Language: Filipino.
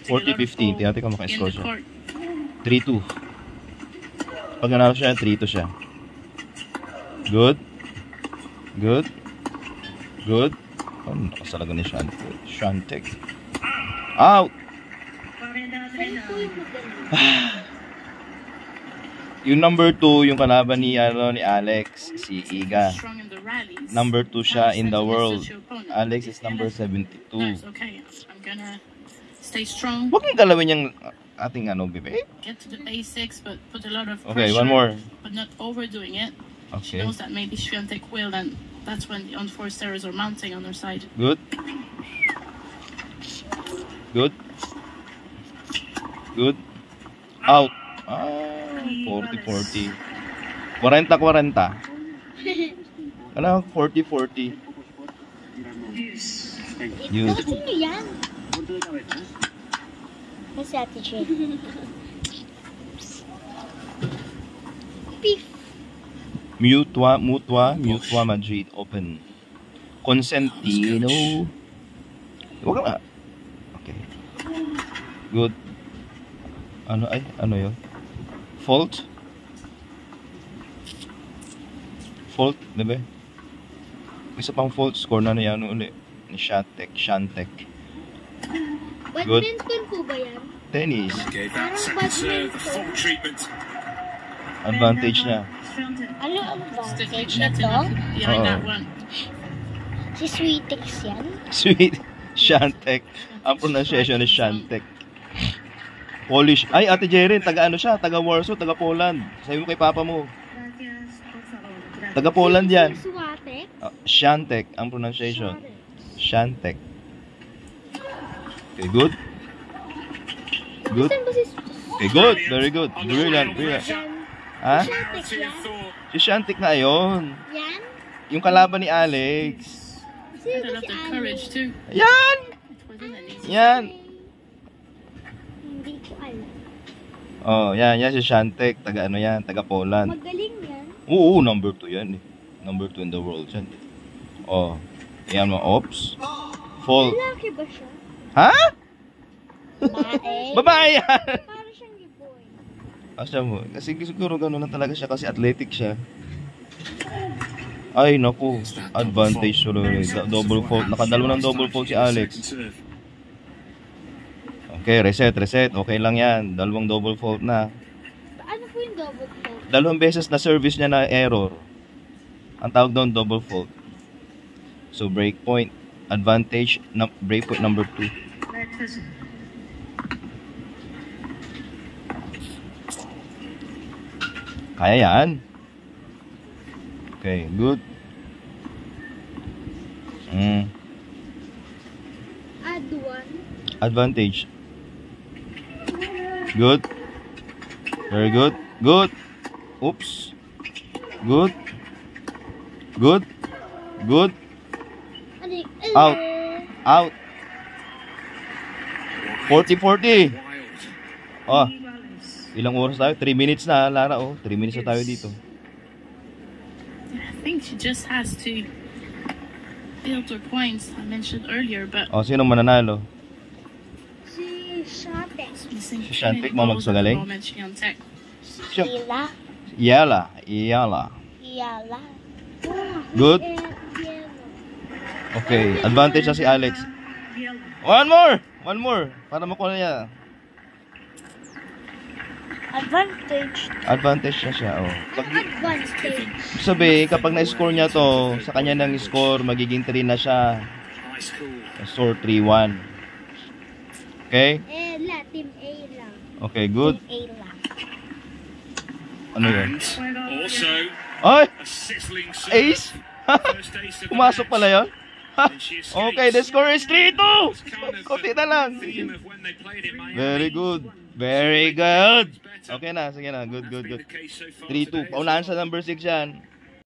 40-15. Tingnan ko maka-score siya. 3-2. Pag nanalo siya, 3-2 siya. Good. Good. Good. Oh, nakasalaga ni Shantek. Out! Yung number 2, yung kalaban ni Alex, si Iga. Number 2 siya in the world. Alex is number 72. Huwag nang galawin yung ating bebe. Get to the basics, but put a lot of pressure. Okay, one more. But not overdoing it. Okay. She knows that maybe Swiatek will, and that's when the unforced errors are mounting on her side. Good. Good. Good. Out. 40-40. 40-40. Ano? 40-40. Use. Sino yan? Nasa Ate Jane. Beef. Mutua Madrid open. Consentino. Huwag ka nga. Okay. Good. Ano yun? Fault? Fault, diba? Isa pang fault, score na yan uli. Ni Shantek. Badminton po ba yan? Tennis. Gave that second serve the full treatment. Advantage niya. Ano ang Sticky advantage na chatting to? behind that one. Si Sweetex yan? Sweet. Shantek. Ang pronunciation is Shantek. Polish. Ay, Ate Jeren, taga siya? Taga Warsaw, taga Poland. Sabi mo kay papa mo. Taga Poland yan. Sweetex? Shantek, ang pronunciation. Shantek. Okay, good. Good. Okay, good. Very good. Brilliant. Ha? Sweetex yan? Si Shantek na ayon. Yan? Yung kalaban ni Alex. I love their courage too. Yan! Yan! Hindi ko alam. Oh, yan si Shantek. Taga yan? Taga Poland. Magaling yan. Oo, number 2 yan eh. Number 2 in the world yan. Oh, yan mo. Oops. Fall. Lalaki ba siya? Ha? Bae? Babae yan! Para siyang giboy. Asa mo? Kasi siguro gano'n na talaga siya kasi athletic siya. Ay, naku. Advantage tuloy. Double fault. Nakadalawa ng double fault si Alex. Okay, reset. Okay lang yan. Dalawang double fault na. Ano po yung double fault? Dalawang beses na service niya na error. Ang tawag doon, double fault. So, break point. Advantage. Break point number 2. Kaya yan. Okay, good. Add one. Advantage. Good. Very good. Good. Oops. Good. Good. Good. Out. Out. 40-40. Oh. Ilang oras tayo? 3 minutes na, Lara. Oh, 3 minutes na tayo dito. I think she just has to build her points I mentioned earlier, but Oh, sino mananalo? Si Shantek. missing Si Shantek many mo goals at the magsagaling? moment, Swiatek. Ila. Iyala. Good. Good. Okay, advantage na si Alex. One more. Para makuha niya. Advantage na siya. Oh. Advantage. Sabi, kapag na-score niya to, sa kanya nang score, magiging 3 na siya. Score 3-1. Okay? Team A lang. Okay, good. Team A lang. Ano yun? Also, Ay! a sizzling Ace? Pumasok pala yun? Okay, the score is 3-2! Kunti na lang. Very good. Very good. Okay na, sige na. Good. 3-2. Paunahan sa number 6 yan.